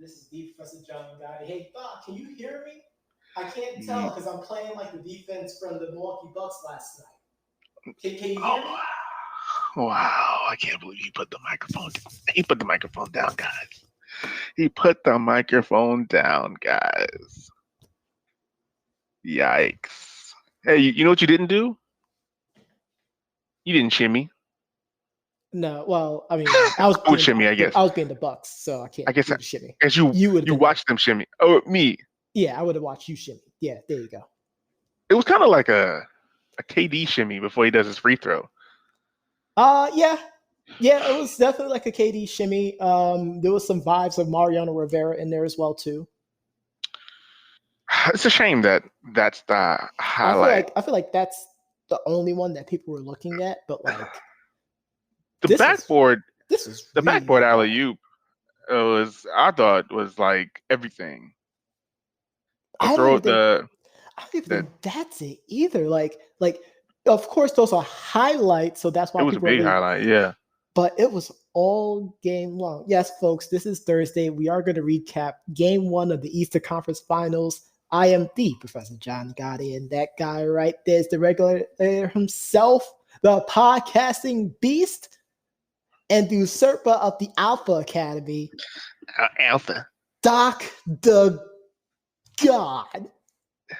This is the Professor John Gotti. Hey, Doc, can you hear me? I can't tell Ye- because I'm playing like the defense from the Milwaukee Bucks last night. Can you hear Oh, me? wow. I can't believe he put the microphone down. He put the microphone down, guys. He put the microphone down, guys. Yikes. Hey, you know what you didn't do? You didn't shimmy. No, well, I mean, I was I would being shimmy, I guess. I was being the Bucks, so I I can't guess do the shimmy. as You would have you been watched them shimmy. Oh, me. yeah, I would have watched you shimmy. Yeah, there you go. It was kind of like a KD shimmy before he does his free throw. Yeah, yeah, it was definitely like a KD shimmy. There was some vibes of Mariano Rivera in there as well too. It's a shame that that's the I feel highlight. like I feel like that's the only one that people were looking at, but like The this was backboard, this was the really backboard really alley bad. oop was I thought was like everything. The I don't throw even think the I don't even the think that's it either. Of course those are highlights, so that's it why was a people are big really. highlight. Yeah. But it was all game long. Yes, folks, this is Thursday. We are going to recap game one of the Eastern Conference Finals. I am the Professor John Gotti, and that guy right there is the regulator himself, the podcasting beast, and the usurper of the Alpha Academy, Alpha. Doc the God.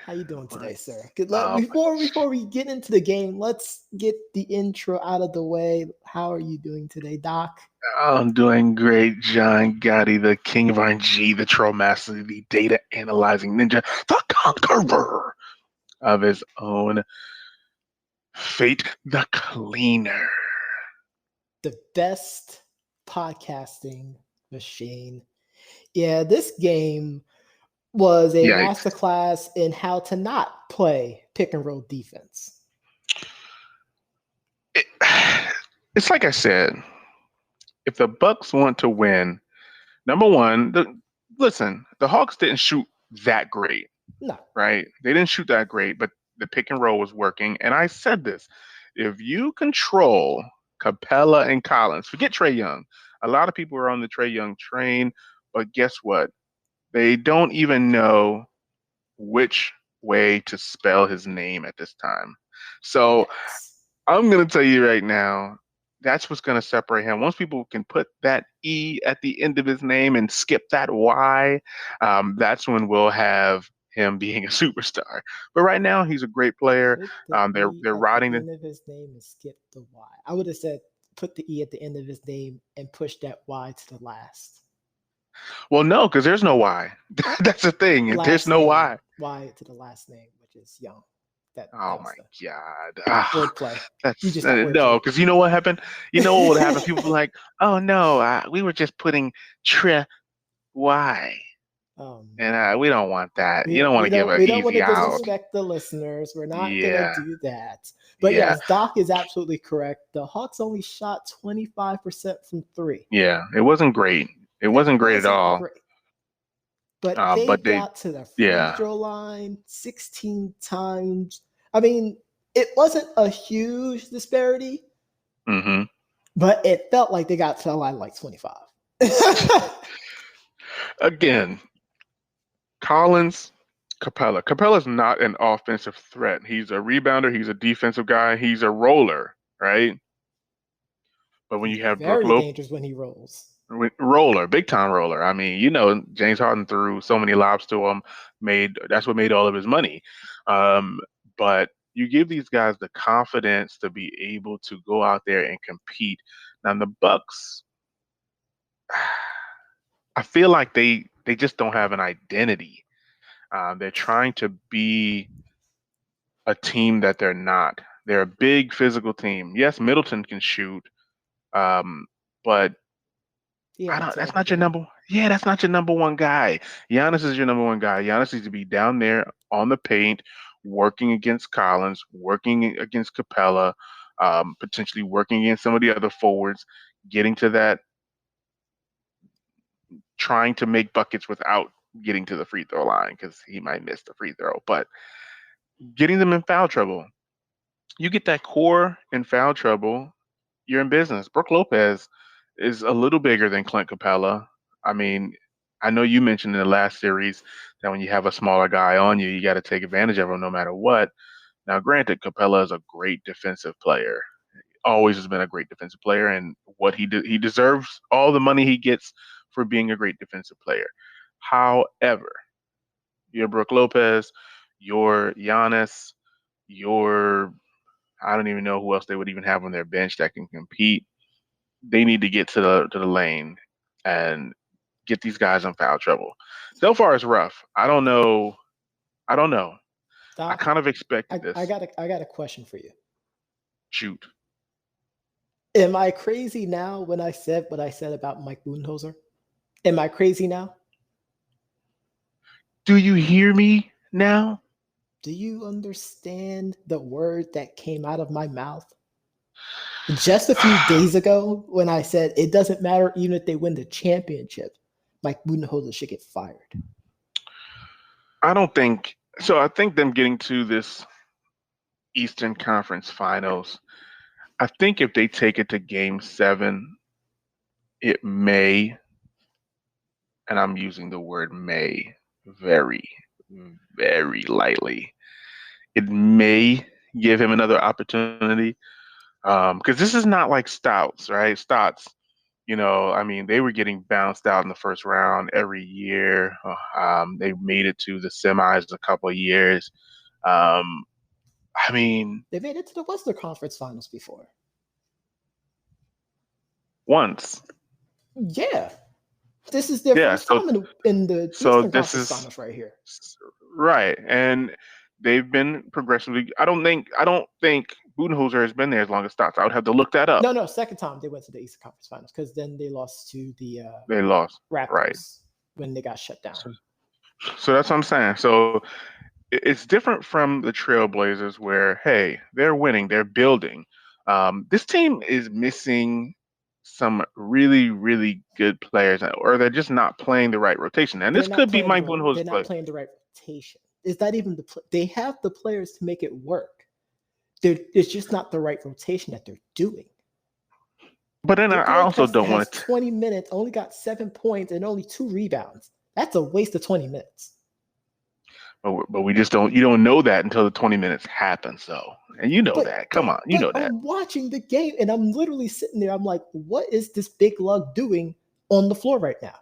How you doing today, sir? Um, Before we get into the game, let's get the intro out of the way. How are you doing today, Doc? I'm doing great, John Gotti, the king of RNG, the troll master, the data analyzing ninja, the conqueror of his own fate, the cleaner. The best podcasting machine. Yeah, this game was a Yikes. masterclass in how to not play pick and roll defense. It, it's like I said, if the Bucks want to win, number one, listen, the Hawks didn't shoot that great, No, right? They didn't shoot that great, but the pick and roll was working. And I said this, if you control Capella and Collins, forget Trey Young. A lot of people are on the Trey Young train, but guess what? They don't even know which way to spell his name at this time. So yes. I'm going to tell you right now, that's what's going to separate him. Once people can put that E at the end of his name and skip that Y, that's when we'll have him being a superstar. But right now, he's a great player. Put the E They're at the riding the end of his name and skip the Y. I would have said put the E at the end of his name and push that Y to the last. well, no, because there's no Y. That's the thing. There's Last no name. Y. Y to the last name, which is Young. That Oh was my the God. Ah, wordplay. You that's just got no, wordplay. because you know what happened? You know what would happen? People be like, oh no, we were just putting Tre Y. And Man. we don't want that. We You don't don't want we to give don't an we don't want easy to out. disrespect the listeners. We're not gonna Yeah, do that. But yeah, yes, Doc is absolutely correct. The Hawks only shot 25% from three. yeah. It wasn't great. It It wasn't great at wasn't all. great. But they But they, got to the free yeah. throw line 16 times. I mean, it wasn't a huge disparity, hmm but it felt like they got to the line like 25. Again, Collins, Capella. Capella's not an offensive threat. He's a rebounder. He's a defensive guy. He's a roller, right? But when He's you have Brooke very Lopez, dangerous when he rolls. roller, big time roller. I mean, James Harden threw so many lobs to him. That's what made all of his money. Um, but you give these guys the confidence to be able to go out there and compete. Now the Bucks, I feel like they just don't have an identity. They're trying to be a team that they're not. They're a big physical team. Yes, Middleton can shoot, um, but Yeah, I don't. that's all That's he not your did. number. Yeah, that's not your number one guy. Giannis is your number one guy. Giannis needs to be down there on the paint, working against Collins, working against Capella, potentially working against some of the other forwards, getting to that, trying to make buckets without getting to the free throw line because he might miss the free throw, but getting them in foul trouble. You get that core in foul trouble, you're in business. Brooke Lopez is a little bigger than Clint Capella. I mean, I know you mentioned in the last series that when you have a smaller guy on you, you got to take advantage of him no matter what. Now, granted, Capella is a great defensive player. Always has been a great defensive player, and what he deserves all the money he gets for being a great defensive player. However, you're Brooke Lopez, you're Giannis, you're I don't even know who else they would even have on their bench that can compete. They need to get to the lane and get these guys in foul trouble. So far, it's rough. I don't know. I don't know. I Doc, kind of expected I this. got a question for you. Shoot. Am I crazy now when I said what I said about Mike Budenholzer? Am I crazy now? Do you hear me now? Do you understand the word that came out of my mouth? Just a few days ago, when I said it doesn't matter even if they win the championship, Mike Budenholzer should get fired. I don't think so. I think them getting to this Eastern Conference Finals, I think if they take it to Game 7, it may, and I'm using the word may very, very lightly. It may give him another opportunity. Because this is not like Stouts, right? Stouts, I mean, they were getting bounced out in the first round every year. They made it to the semis a couple of years. Um, I mean, They made it to the Western Conference Finals before. once, Yeah, this is their yeah. first time in the So Eastern this Conference is Finals right here. right, and they've been progressively. I don't think Budenholzer has been there as long as Stotts. I would have to look that up. No, second time they went to the Eastern Conference Finals because then they lost to the They lost, right? Raptors when they got shut down. So that's what I'm saying. So it's different from the Trailblazers, where hey, they're winning, they're building. This team is missing some really, really good players, or they're just not playing the right rotation. And They're this not could be playing Mike the they're Budenholzer's not play. playing the right rotation. Is that even they have the players to make it work? It's just not the right rotation that they're doing. But then Brooke I also Lopez don't has want to. 20 minutes, only got 7 points and only 2 rebounds. That's a waste of 20 minutes. But we just don't. You don't know that until the 20 minutes happens, though. And you know that. Come on, you know that. I'm watching the game and I'm literally sitting there. I'm like, what is this big lug doing on the floor right now?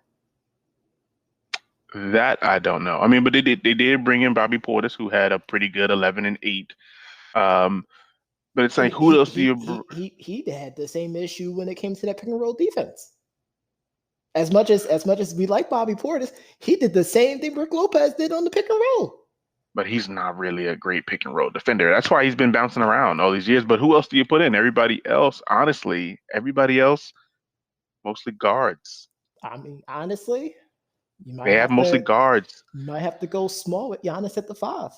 That I don't know. I mean, but they did bring in Bobby Portis, who had a pretty good 11-8. Um, but it's like, And who else do you? he had the same issue when it came to that pick and roll defense. As much as we like Bobby Portis, he did the same thing Brooke Lopez did on the pick and roll. But he's not really a great pick and roll defender. That's why he's been bouncing around all these years. But who else do you put in? Everybody else, honestly, everybody else, mostly guards. I mean, honestly, you They might have have mostly to guards. you might have to go small with Giannis at the 5.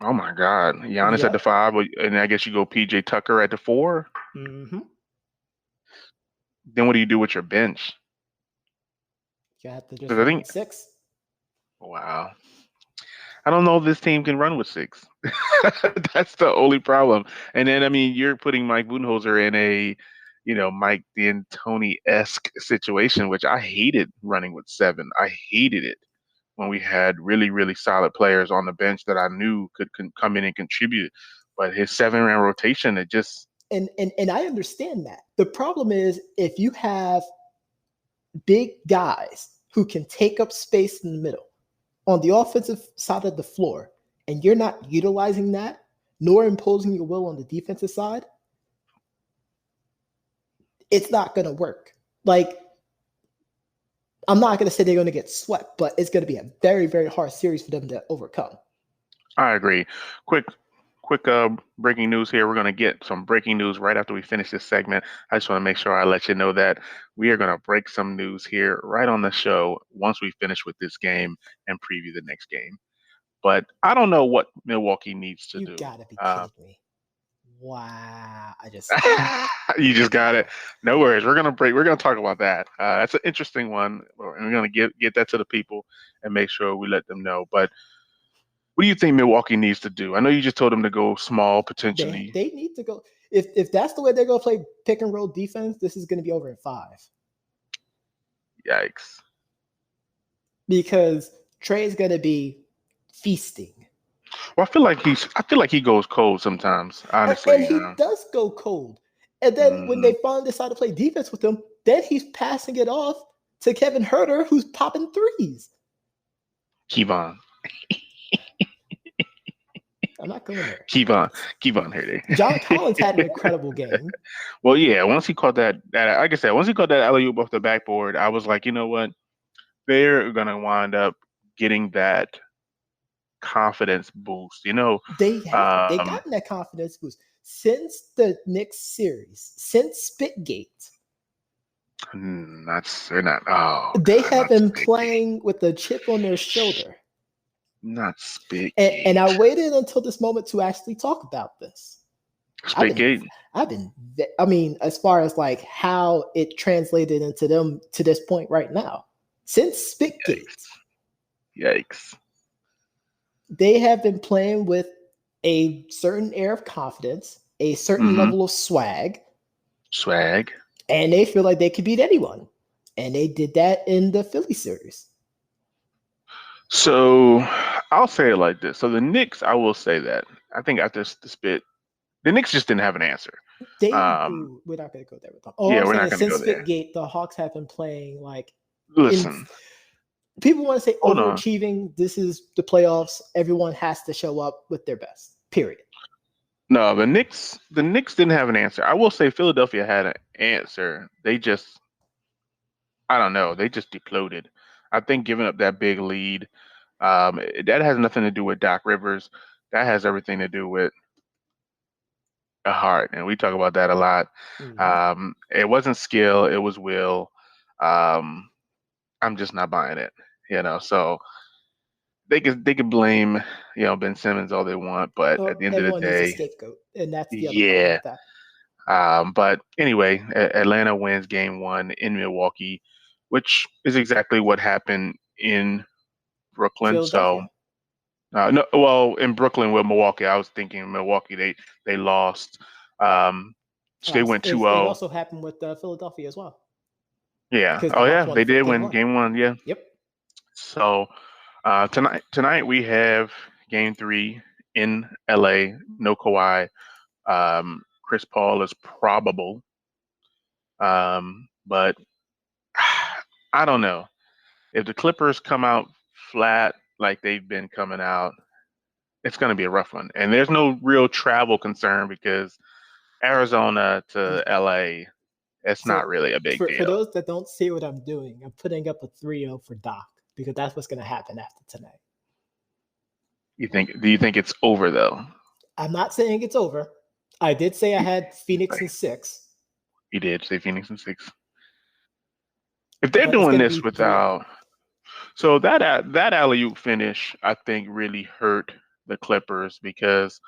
Oh my God, Giannis at the Yep. 5, and I guess you go PJ Tucker at the 4. Mm-hmm. Then what do you do with your bench? You have to just Because I run think, with 6. wow, I don't know if this team can run with 6. That's the only problem. And then I mean, you're putting Mike Budenholzer in a, Mike D'Antoni-esque situation, which I hated running with 7. I hated it when we had really, really solid players on the bench that I knew could come in and contribute. But his 7-man rotation, it just And I understand that. The problem is if you have big guys who can take up space in the middle on the offensive side of the floor, and you're not utilizing that, nor imposing your will on the defensive side, it's not going to work. Like, I'm not going to say they're going to get swept, but it's going to be a very, very hard series for them to overcome. I agree. Quick breaking news here. We're going to get some breaking news right after we finish this segment. I just want to make sure I let you know that we are going to break some news here right on the show once we finish with this game and preview the next game. But I don't know what Milwaukee needs to You do. got to be kidding me. Wow. You just got it. No worries. We're gonna break. We're gonna talk about that. That's an interesting one, and we're gonna get that to the people and make sure we let them know. But what do you think Milwaukee needs to do? I know you just told them to go small potentially. They need to go. If that's the way they're going to play pick and roll defense, this is going to be over in 5. Yikes. because Trey's gonna be feasting. Well, I feel like he goes cold sometimes, And honestly. he does go cold. And then when Mhm. they finally decide to play defense with him, then he's passing it off to Kevin Herter, who's popping threes. Kevon. I'm not going there. Kevon. Kevon here John Collins had an there. incredible game. Well, yeah, once he caught that like I said, once he caught that alley oop off the backboard, I was like, you know what? They're gonna wind up getting that confidence boost. They Um, gotten that confidence boost since the Knicks series, since Spitgate. they're not. Oh They God, have not been Spigate, playing with a chip on their shoulder. not And I Spigate, waited until this moment to actually talk about this. I've been, Spigate. I mean, as far as like how it translated into them to this point right now, since Spitgate, Yikes! they have been playing with a certain air of confidence, a certain Mm-hmm. level of swag, Swag. and they feel like they could beat anyone. And they did that in the Philly series. So I'll say it like this. So the Knicks, I will say that I think after the spit, the Knicks just didn't have an answer. We're not going to go there with them. All Yeah, I'm we're saying not is gonna since go there. Spitgate, the Hawks have been playing like in Listen, people want to say hold on. overachieving. This is the playoffs. Everyone has to show up with their best. Period. No, the Knicks didn't have an answer. I will say Philadelphia had an answer. They just, I don't know, they just deploted. I think giving up that big lead, that has nothing to do with Doc Rivers. That has everything to do with a heart, and we talk about that a lot. Mm-hmm. It wasn't skill, it was will. Um, I'm just not buying it, So they could blame, Ben Simmons all they want, but at Or the end of the everyone needs a day, scapegoat, and that's the other problem yeah. with that. But anyway, Atlanta wins game one in Milwaukee, which is exactly what happened in Brooklyn. So, Philadelphia. no, well, in Brooklyn with Milwaukee, I was thinking Milwaukee, they lost. Um, so they went It 2-0. also happened with Philadelphia as well Yeah. because the Oh, Hawks yeah, won they did game win one. game one. Yeah. Yep. So, tonight we have game three in LA. No Kawhi. Chris Paul is probable. But I don't know. If the Clippers come out flat like they've been coming out, it's going to be a rough one. And there's no real travel concern because Arizona to LA, it's not So really a big for deal. those that don't see what I'm doing, I'm putting up a 3-0 for Doc because that's what's going to happen after tonight. Do you think it's over though? I'm not saying it's over. I did say I had Phoenix in Like, 6, you did say Phoenix in six. If they're but it's doing going to this be 3-0. without, so that alley oop finish, I think really hurt the Clippers because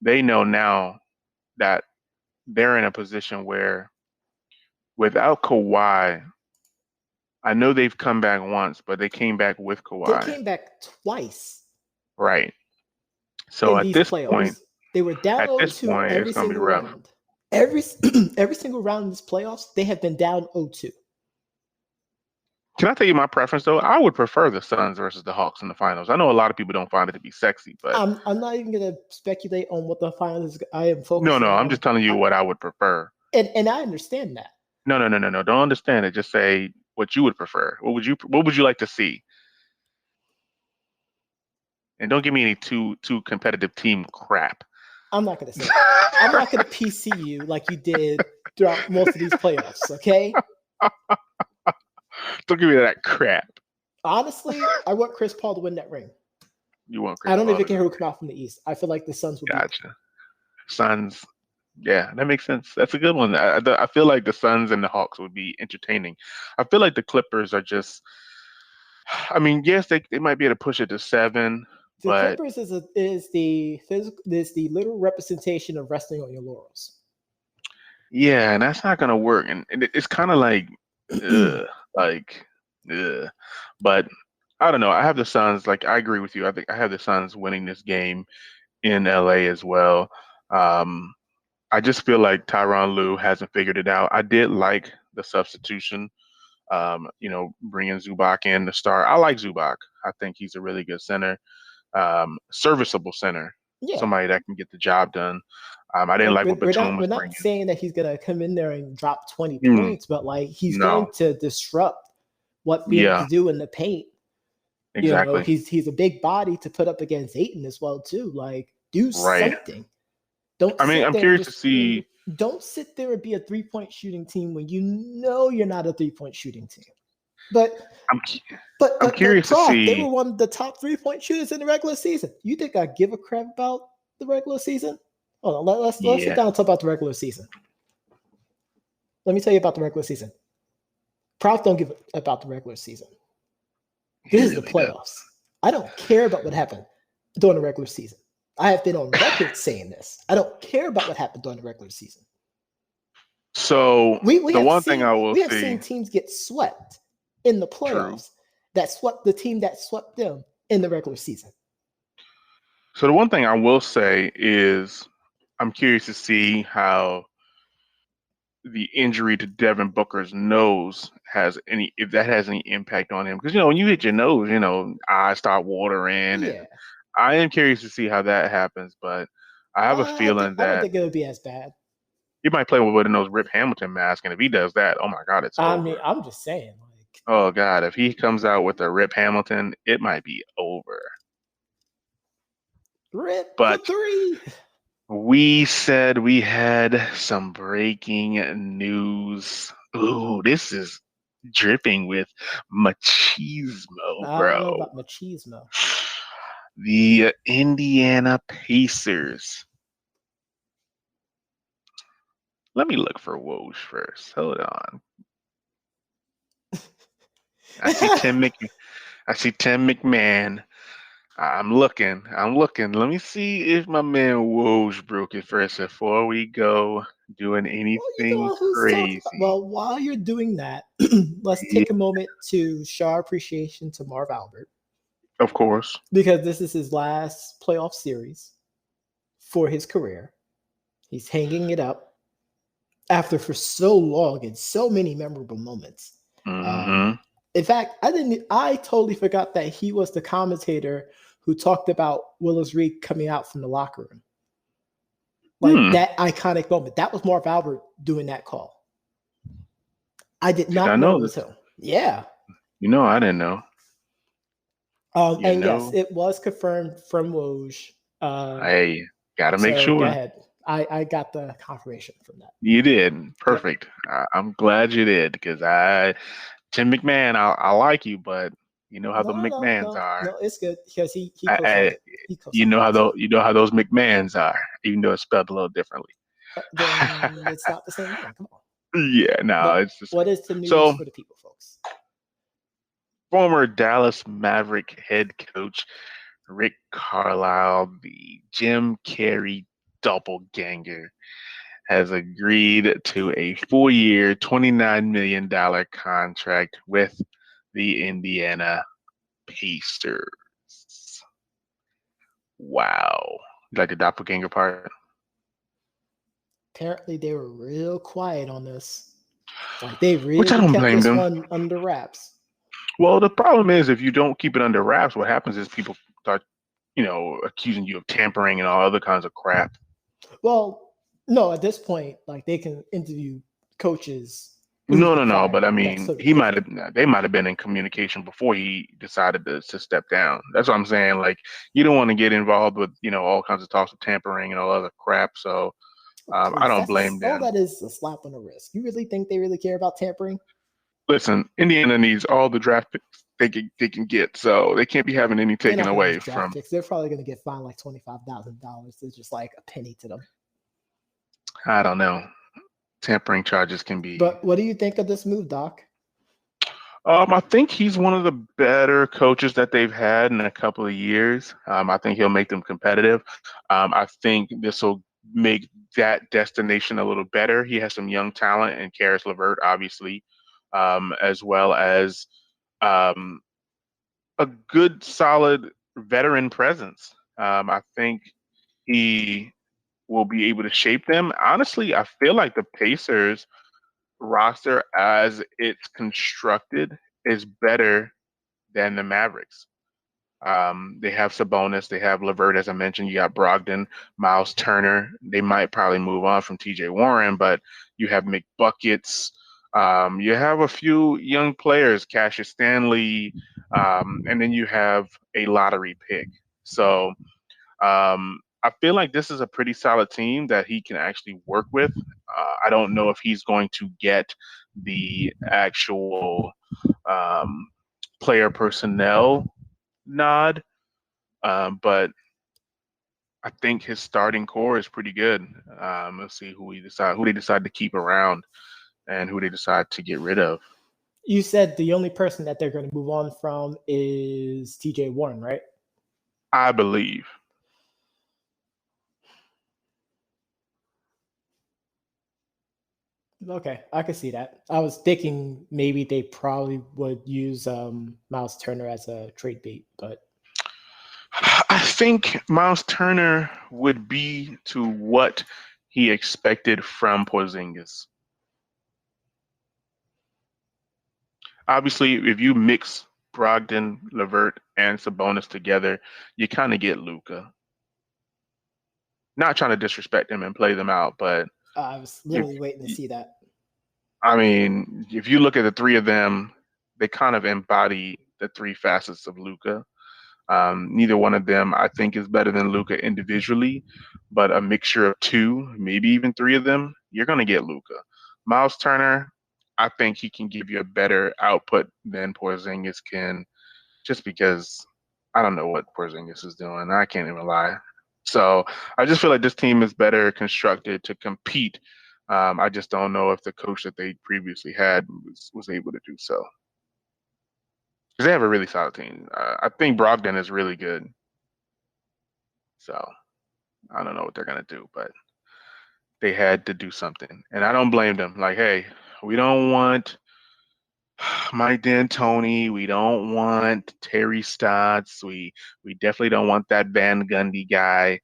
they know now that they're in a position where without Kawhi, I know they've come back once, but they came back with They Kawhi, came back twice right? So in these playoffs. They were down at this 0-2 point, it's every gonna be single rough. round. Every single round in these playoffs, they have been down 0-2. Can I tell you my preference though? I would prefer the Suns versus the Hawks in the finals. I know a lot of people don't find it to be sexy, but I'm not even going to speculate on what the finals is. I am no, no, focusing I'm just on. telling you what I would prefer. And I understand that. No, no, no, no, no. Don't understand it. Just say what you would prefer. What would you like to see? And don't give me any too competitive team crap. I'm not going to say that. I'm not going to PC you like you did throughout most of these playoffs, okay? Don't give me that crap. Honestly, I want Chris Paul to win that ring. You want I Chris don't Paul even to care who come out from the East. I feel like the Suns will beat them. gotcha. Suns. Yeah, that makes sense. That's a good one. I feel like the Suns and the Hawks would be entertaining. I feel like the Clippers are just. I mean, yes, they might be able to push it to 7, The but Clippers is the literal representation of resting on your laurels. yeah, and that's not gonna work. And it's kind of ugh, like, ugh. But I don't know. I have the Suns. Like, I agree with you. I think I have the Suns winning this game in LA as well. Um, I just feel like Tyronn Lue hasn't figured it out. I did like the substitution Bringing Zubac in to start. I like Zubac. I think he's a really good center, serviceable center, Yeah. somebody that can get the job done. I didn't like what Batum We're was not bringing. saying that he's gonna come in there and drop 20 Mm, points, but like he's going no, to disrupt what be able yeah, to do in the paint. exactly. He's a big body to put up against Aiton as well too. Like do Right. something. Don't I mean, sit I'm there and curious to just see. don't sit there and be a 3-point shooting team when you know you're not a 3-point shooting team. But I'm I'm curious to Prof, they see. were one of the top 3-point shooters in the regular season. You think I give a crap about the regular season? Hold on, let's sit Yeah, down and talk about the regular season. Let me tell you about the regular season. Prof don't give a about the regular season. he This is the really does. playoffs. I don't care about what happened during the regular season. I have been on record saying this. I don't care about what happened during the regular season. So We the have one thing seen I will we have see, seen teams get swept in the true. playoffs that swept the team that swept them in the regular season. So the one thing I will say is I'm curious to see how the injury to Devin Booker's nose has any if that has any impact on him. Because when you hit your nose, eyes start watering, Yeah. and I am curious to see how that happens. But I have a feeling I don't that think it'll be as bad. he might play with one of those Rip Hamilton masks, and if he does that, oh my God, it's I mean, over. I'm just saying, like, Oh God, if he comes out with a Rip Hamilton, it might be over. rip for But three. we said we had some breaking news. Ooh, this is dripping with machismo, I don't know bro. about machismo. The Indiana Pacers. Let me look for Woj first. Hold on. I see Tim Mc. I see Tim McMahon. I'm looking. I'm looking. Let me see if my man Woj broke it first before we go doing Well, you anything know who's talking about. crazy. Well, while you're doing that, let's Yeah, take a moment to show our appreciation to Marv Albert of course. because this is his last playoff series for his career. He's hanging it up after for so long and so many memorable moments. Hmm. In fact, I totally forgot that he was the commentator who talked about Willis Reed coming out from the locker room. Like Hmm. that iconic moment. That was Marv Albert doing that call. I did Did I not know know it was this? him. Yeah. I didn't know. You And yes, know, it was confirmed from Woj. I gotta make So go sure. ahead. I got the confirmation from that. You did. Yep. Perfect. I'm glad you did because Tim McMahon, I like you, but you know how the McMahons are. No. It's good because he I, co-signed. I, He co-signed it. So you know how those McMahons are, even though it's spelled a little differently. then it's not the same thing. Come on. Yeah, no, But it's the what same. is the news So, for the people, folks? former Dallas Maverick head coach Rick Carlisle, the Jim Carrey doppelganger, has agreed to a 4-year, $29 million contract with the Indiana Pacers. Wow. You like the doppelganger part? Apparently, they were real quiet on this. Like they Which I really don't kept blame this them. one under wraps. Well, the problem is if you don't keep it under wraps, what happens is people start, accusing you of tampering and all other kinds of crap. Well, no, at this point, like they can interview coaches who's No, been no, no. But fired. I That's mean, totally different. they might have been in communication before he decided to step down. That's what I'm saying. Like, you don't want to get involved with, all kinds of talks of tampering and all other crap. So Oh, I please, don't blame all them. that is a slap on the wrist. You really think they really care about tampering? Listen, Indiana needs all the draft picks they can get, so they can't be having any They're taken not going to away get draft from. picks. They're probably going to get fined like $25,000. It's just like a penny to them. I don't know. Tampering charges can be. But what do you think of this move, Doc? I think he's one of the better coaches that they've had in a couple of years. I think he'll make them competitive. I think this will make that destination a little better. He has some young talent and Karis LeVert, obviously, as well as um, a good, solid veteran presence. I think he will be able to shape them. Honestly, I feel like the Pacers roster as it's constructed is better than the Mavericks. They have Sabonis, they have LeVert, as I mentioned. You got Brogdon, Miles Turner. They might probably move on from T.J. Warren, but you have McBuckets. You have a few young players, Cassius Stanley, and then you have a lottery pick. So I feel like this is a pretty solid team that he can actually work with. I don't know if he's going to get the actual um, player personnel nod, but I think his starting core is pretty good. Let's see who they decide to keep around, and who they decide to get rid of. You said the only person that they're going to move on from is TJ Warren, right? I believe. Okay, I could see that. I was thinking maybe they probably would use Miles Turner as a trade bait, but I think Miles Turner would be to what he expected from Porzingis. Obviously, if you mix Brogdon, Levert, and Sabonis together, you kind of get Luca. Not trying to disrespect him and play them out, but I was if literally waiting to see that. I mean, if you look at the three of them, they kind of embody the three facets of Luca. Neither one of them, I think, is better than Luca individually, but a mixture of two, maybe even three of them, you're going to get Luca. Miles Turner, I think he can give you a better output than Porzingis can, just because I don't know what Porzingis is doing. I can't even lie. So I just feel like this team is better constructed to compete. I just don't know if the coach that they previously had was able to do so. Because they have a really solid team. I think Brogdon is really good. So I don't know what they're gonna do, but they had to do something, and I don't blame them. Like, hey, we don't want Mike D'Antoni. We don't want Terry Stotts. We definitely don't want that Van Gundy guy.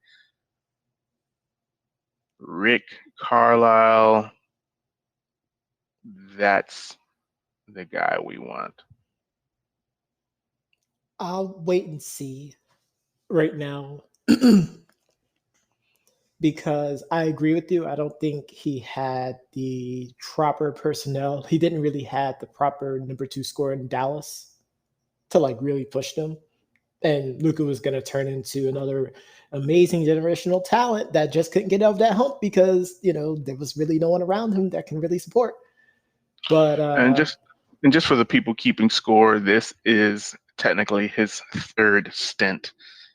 Rick Carlisle. That's the guy we want. I'll wait and see right now because I agree with you. I don't think he had the proper personnel. He didn't really have the proper number two scorer in Dallas to like really push them. And Luca was going to turn into another amazing generational talent that just couldn't get over that hump because there was really no one around him that can really support. But And just for the people keeping score, this is technically his third stint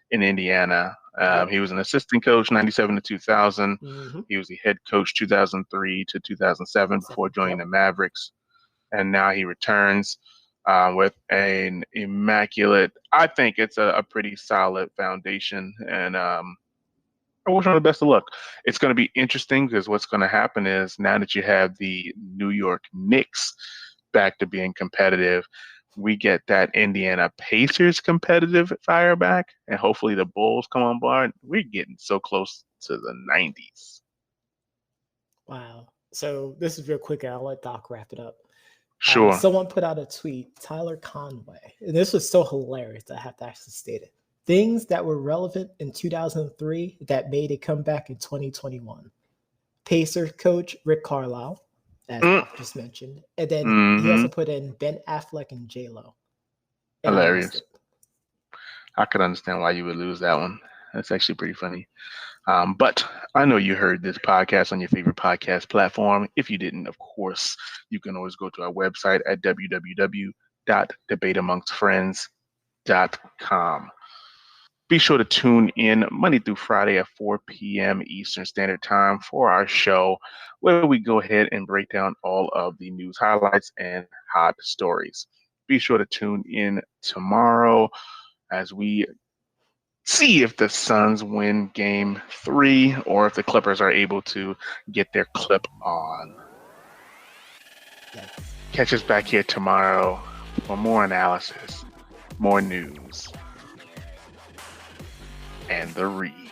in Indiana. yep. He was an assistant coach 97 to 2000. Mm-hmm. He was the head coach 2003 to 2007 before joining the Yep. Mavericks. And now he returns with an immaculate, I think it's a pretty solid foundation. And I wish him the best of luck. It's going to be interesting because what's going to happen is now that you have the New York Knicks back to being competitive, we get that Indiana Pacers competitive fire back, and hopefully the Bulls come on board. We're getting so close to the 90s. Wow. So this is real quick, and I'll let Doc wrap it up. Sure. Someone put out a tweet, Tyler Conway, and this was so hilarious that I have to actually state it. Things that were relevant in 2003 that made a comeback in 2021. Pacers coach Rick Carlisle, as Doc just mentioned, and then he also put in Ben Affleck and J Lo. Hilarious. I could understand why you would lose that one. That's actually pretty funny. But I know you heard this podcast on your favorite podcast platform. If you didn't, of course, you can always go to our website at www.debateamongstfriends.com. Be sure to tune in Monday through Friday at 4 p.m. Eastern Standard Time for our show, where we go ahead and break down all of the news highlights and hot stories. Be sure to tune in tomorrow as we see if the Suns win game 3 or if the Clippers are able to get their clip on. Yes. Catch us back here tomorrow for more analysis, more news, and the read.